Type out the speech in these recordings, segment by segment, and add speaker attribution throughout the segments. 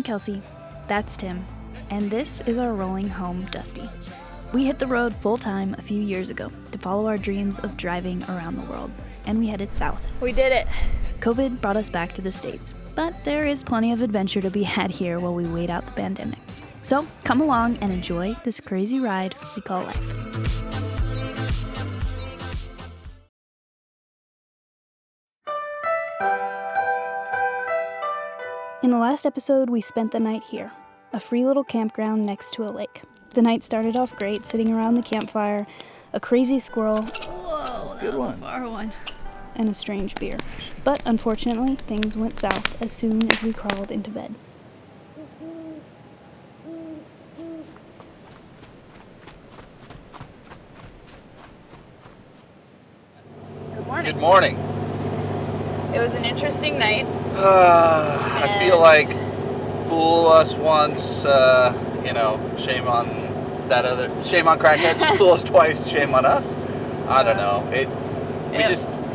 Speaker 1: I'm Kelsey, that's Tim, and this is our rolling home Dusty. We hit the road full-time a few years ago to follow our dreams of driving around the world, and we headed south.
Speaker 2: We did it.
Speaker 1: COVID brought us back to the States, but there is plenty of adventure to be had here while we wait out the pandemic. So come along and enjoy this crazy ride we call life. In the last episode, we spent the night here, a free little campground next to a lake. The night started off great, sitting around the campfire, a crazy squirrel,
Speaker 2: Whoa, that was a far one,
Speaker 1: and a strange beer. But unfortunately, things went south as soon as we crawled into bed.
Speaker 2: Good morning.
Speaker 3: Good morning.
Speaker 2: It was an interesting night.
Speaker 3: I feel like fool us once, shame on crackheads. Fool us twice, shame on us. I don't know.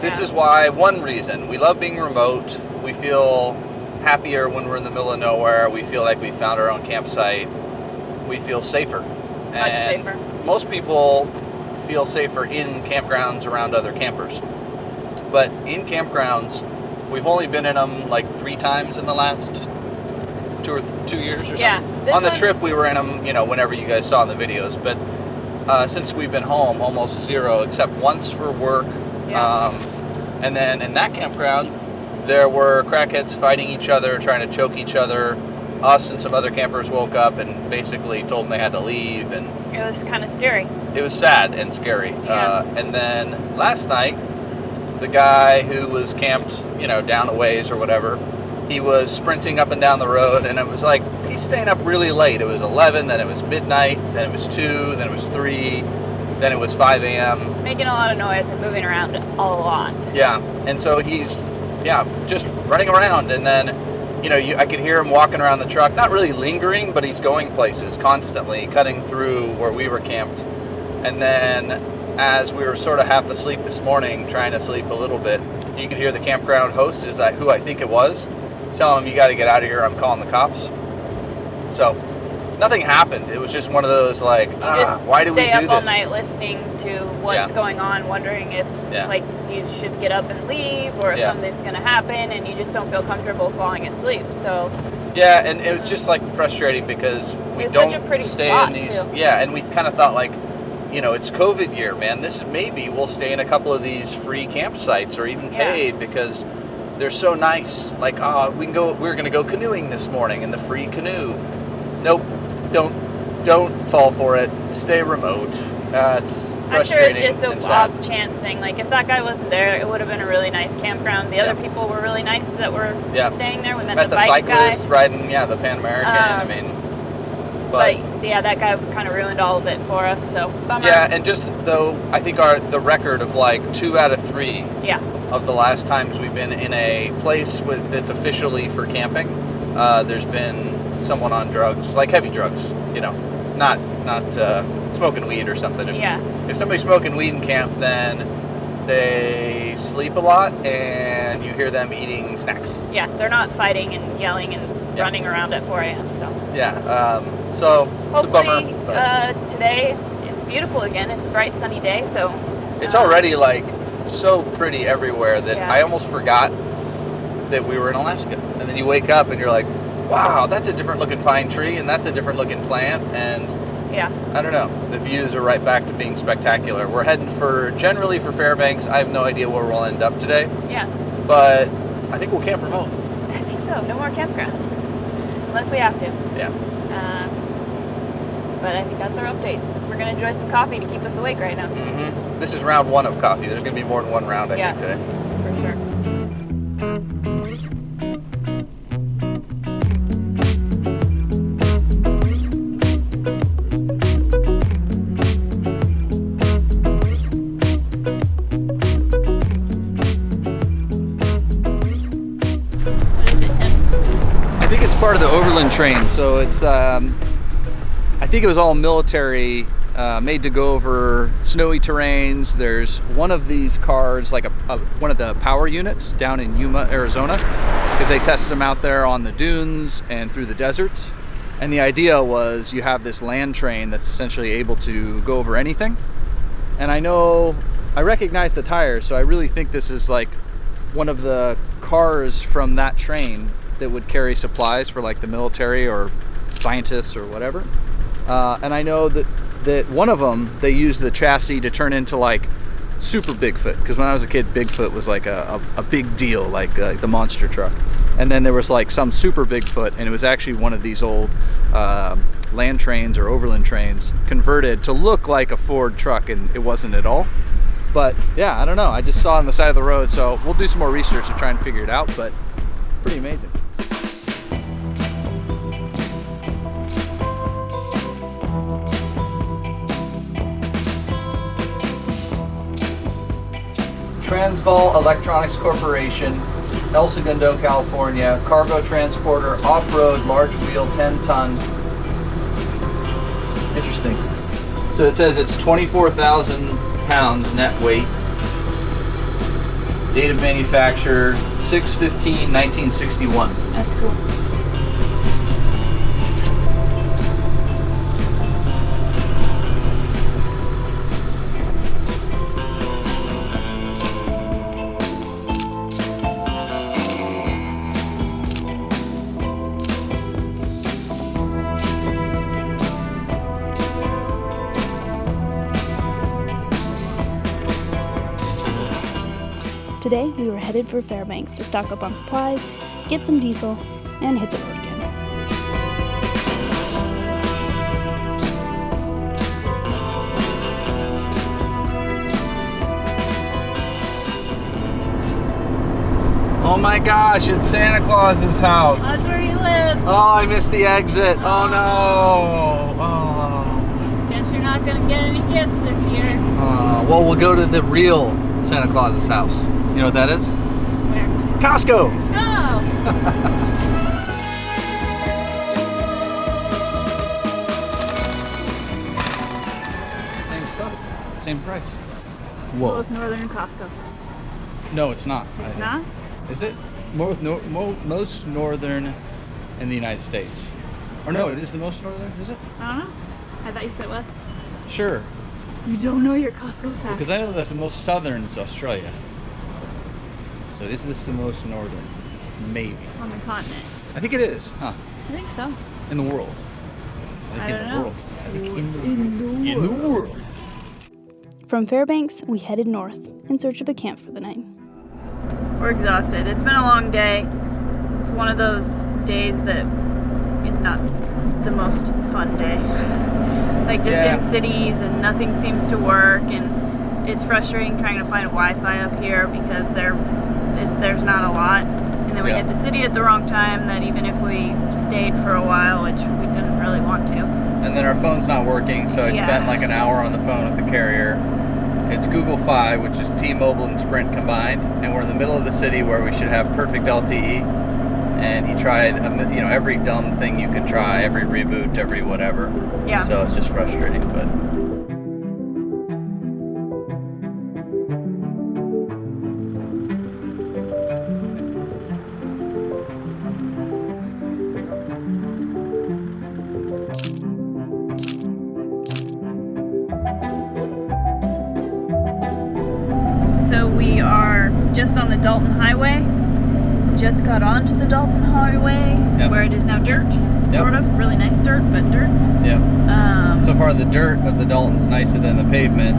Speaker 3: This is why, one reason, we love being remote. We feel happier when we're in the middle of nowhere. We feel like we found our own campsite. We feel safer.
Speaker 2: Much safer.
Speaker 3: Most people feel safer in campgrounds around other campers. But in campgrounds, we've only been in them like 3 times in the last 2 years or something.
Speaker 2: Yeah.
Speaker 3: On the trip, we were in them, whenever you guys saw in the videos. But since we've been home, almost 0, except once for work.
Speaker 2: Yeah.
Speaker 3: And then in that campground, there were crackheads fighting each other, trying to choke each other. Us and some other campers woke up and basically told them they had to leave. And
Speaker 2: it was kind of scary.
Speaker 3: It was sad and scary.
Speaker 2: Yeah.
Speaker 3: And then last night, the guy who was camped, down a ways or whatever, he was sprinting up and down the road, and it was like, he's staying up really late. It was 11, then it was midnight, then it was 2, then it was 3, then it was 5 a.m.
Speaker 2: Making a lot of noise and moving around a lot.
Speaker 3: Yeah, and so he's, just running around, and then, I could hear him walking around the truck, not really lingering, but he's going places constantly, cutting through where we were camped. And then as we were sort of half asleep this morning, trying to sleep a little bit, you could hear the campground host, who I think it was, telling him, "You got to get out of here, I'm calling the cops." So nothing happened. It was just one of those why do we do this?
Speaker 2: Stay up all night listening to what's going on, wondering if you should get up and leave, or if something's going to happen, and you just don't feel comfortable falling asleep. So
Speaker 3: yeah, and it was just frustrating because we don't
Speaker 2: such a pretty
Speaker 3: stay
Speaker 2: spot,
Speaker 3: in these.
Speaker 2: too.
Speaker 3: Yeah, and we kind of thought it's COVID year, man. Maybe we'll stay in a couple of these free campsites or even paid because they're so nice. We can go. We're going to go canoeing this morning in the free canoe. Nope, don't fall for it. Stay remote. It's frustrating.
Speaker 2: I'm sure it's just an off chance thing. If that guy wasn't there, it would have been a really nice campground. The other people were really nice that were staying there. We met
Speaker 3: the
Speaker 2: bike
Speaker 3: cyclist
Speaker 2: guy
Speaker 3: riding, the Pan American.
Speaker 2: But that guy kind of ruined all of it for us, so bummer.
Speaker 3: Yeah, and just though I think the record of 2 out of 3 of the last times we've been in a place that's officially for camping, there's been someone on drugs, heavy drugs, not smoking weed or something. If somebody's smoking weed in camp, then they sleep a lot and you hear them eating snacks.
Speaker 2: Yeah, they're not fighting and yelling and running around at 4 a.m. So
Speaker 3: yeah, so it's a bummer.
Speaker 2: Hopefully today it's beautiful again. It's a bright sunny day, so
Speaker 3: it's already so pretty everywhere that I almost forgot that we were in Alaska. And then you wake up and you're like, wow, that's a different looking pine tree and that's a different looking plant, and I don't know, the views are right back to being spectacular. We're heading generally for Fairbanks. I have no idea where we'll end up today.
Speaker 2: Yeah.
Speaker 3: But I think we'll camp remote.
Speaker 2: I think so. No more campgrounds. Unless we have to.
Speaker 3: Yeah.
Speaker 2: But I think that's our update. We're going to enjoy some coffee to keep us awake right now.
Speaker 3: Mm-hmm. This is round 1 of coffee. There's going to be more than one round, I think, today.
Speaker 2: For sure.
Speaker 3: I think it's part of the overland train, so it's I think it was all military, made to go over snowy terrains. There's one of these cars, one of the power units down in Yuma, Arizona, because they tested them out there on the dunes and through the deserts. And the idea was you have this land train that's essentially able to go over anything. And I recognize the tires, so I really think this is like one of the cars from that train that would carry supplies for like the military or scientists or whatever. And I know that one of them, they used the chassis to turn into like super Bigfoot, because when I was a kid, Bigfoot was like a big deal, like the monster truck. And then there was like some super Bigfoot, and it was actually one of these old land trains or overland trains converted to look like a Ford truck, and it wasn't at all. But yeah, I don't know. I just saw it on the side of the road, so we'll do some more research to try and figure it out, but pretty amazing. Transvaal Electronics Corporation, El Segundo, California, cargo transporter, off-road, large wheel, 10-ton. Interesting. So it says it's 24,000 pounds net weight. Date of manufacture, 6/15/1961.
Speaker 2: That's cool.
Speaker 1: Today, we were headed for Fairbanks to stock up on supplies, get some diesel, and hit the road again.
Speaker 3: Oh my gosh, it's Santa Claus's house.
Speaker 2: That's where he lives.
Speaker 3: Oh, I missed the exit. Oh no. Oh.
Speaker 2: Guess you're not gonna get any gifts this year.
Speaker 3: Well, we'll go to the real Santa Claus's house. You know what that is?
Speaker 2: Where?
Speaker 3: Costco.
Speaker 2: Oh.
Speaker 3: Same stuff, same price.
Speaker 2: Whoa. Most northern Costco.
Speaker 3: No, it's not.
Speaker 2: It's not?
Speaker 3: Is it? Most northern in the United States. Or no, it is the most northern, is it?
Speaker 2: I don't know. I thought you said west.
Speaker 3: Sure.
Speaker 2: You don't know your Costco facts.
Speaker 3: Because I know that's the most southern is Australia. So is this the most northern? Maybe.
Speaker 2: On the continent.
Speaker 3: I think it is, huh?
Speaker 2: I think so.
Speaker 3: In the world.
Speaker 2: I don't know.
Speaker 3: I think in the world.
Speaker 1: From Fairbanks, we headed north in search of a camp for the night.
Speaker 2: We're exhausted. It's been a long day. It's one of those days that is not the most fun day. Like just in cities and nothing seems to work, and it's frustrating trying to find Wi-Fi up here because there's not a lot. And then we hit the city at the wrong time, that even if we stayed for a while, which we didn't really want to.
Speaker 3: And then our phone's not working, so I spent like an hour on the phone with the carrier. It's Google Fi, which is T-Mobile and Sprint combined, and we're in the middle of the city where we should have perfect LTE. And he tried, every dumb thing you can try, every reboot, every whatever.
Speaker 2: Yeah.
Speaker 3: So it's just frustrating, but.
Speaker 2: So we are just on the Dalton Highway. Just got onto the Dalton Highway, where it is now dirt, sort of. Really nice dirt, but dirt.
Speaker 3: Yeah. So far, the dirt of the Dalton's nicer than the pavement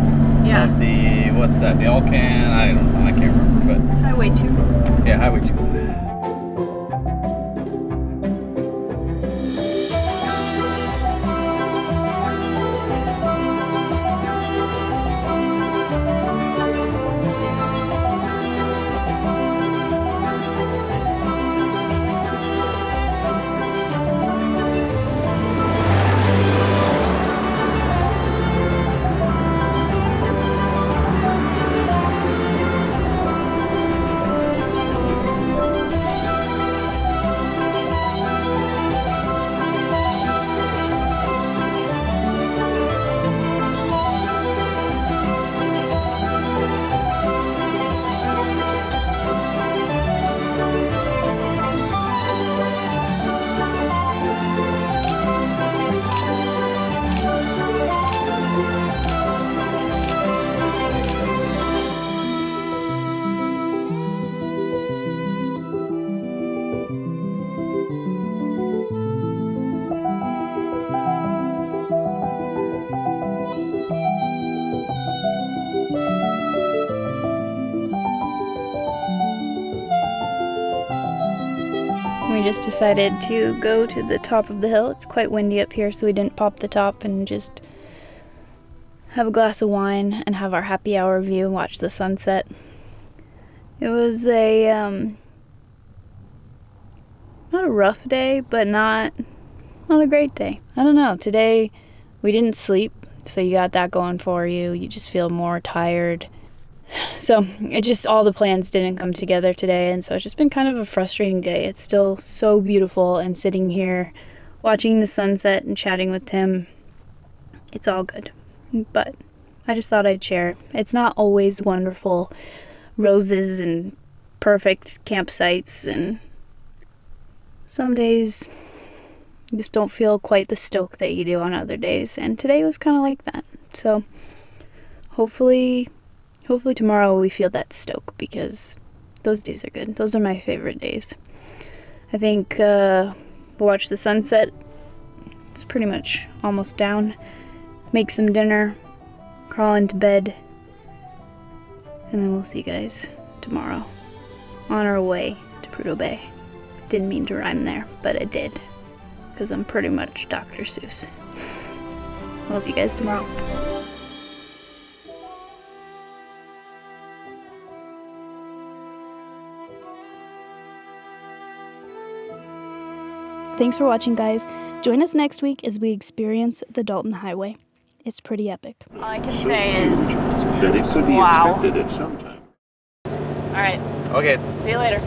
Speaker 3: of the, what's that, the Alcan? I don't know, I can't remember, but.
Speaker 2: Highway 2.
Speaker 3: Yeah, Highway 2.
Speaker 1: We just decided to go to the top of the hill. It's quite windy up here, so we didn't pop the top and just have a glass of wine and have our happy hour view and watch the sunset. It was a not a rough day, but not a great day. I don't know. Today we didn't sleep, so you got that going for you. You just feel more tired. So it just, all the plans didn't come together today, and so it's just been kind of a frustrating day. It's still so beautiful, and sitting here watching the sunset and chatting with Tim, it's all good. But I just thought I'd share. It's not always wonderful roses and perfect campsites, and some days you just don't feel quite the stoke that you do on other days, and today was kind of like that. So hopefully tomorrow we feel that stoke, because those days are good. Those are my favorite days. I think we'll watch the sunset. It's pretty much almost down. Make some dinner, crawl into bed, and then we'll see you guys tomorrow on our way to Prudhoe Bay. Didn't mean to rhyme there, but it did, because I'm pretty much Dr. Seuss. We'll see you guys tomorrow. Thanks for watching, guys. Join us next week as we experience the Dalton Highway. It's pretty epic.
Speaker 2: All I can say is,
Speaker 4: that it could be
Speaker 2: wow.
Speaker 4: expected at some time.
Speaker 2: All right.
Speaker 3: Okay.
Speaker 2: See you later.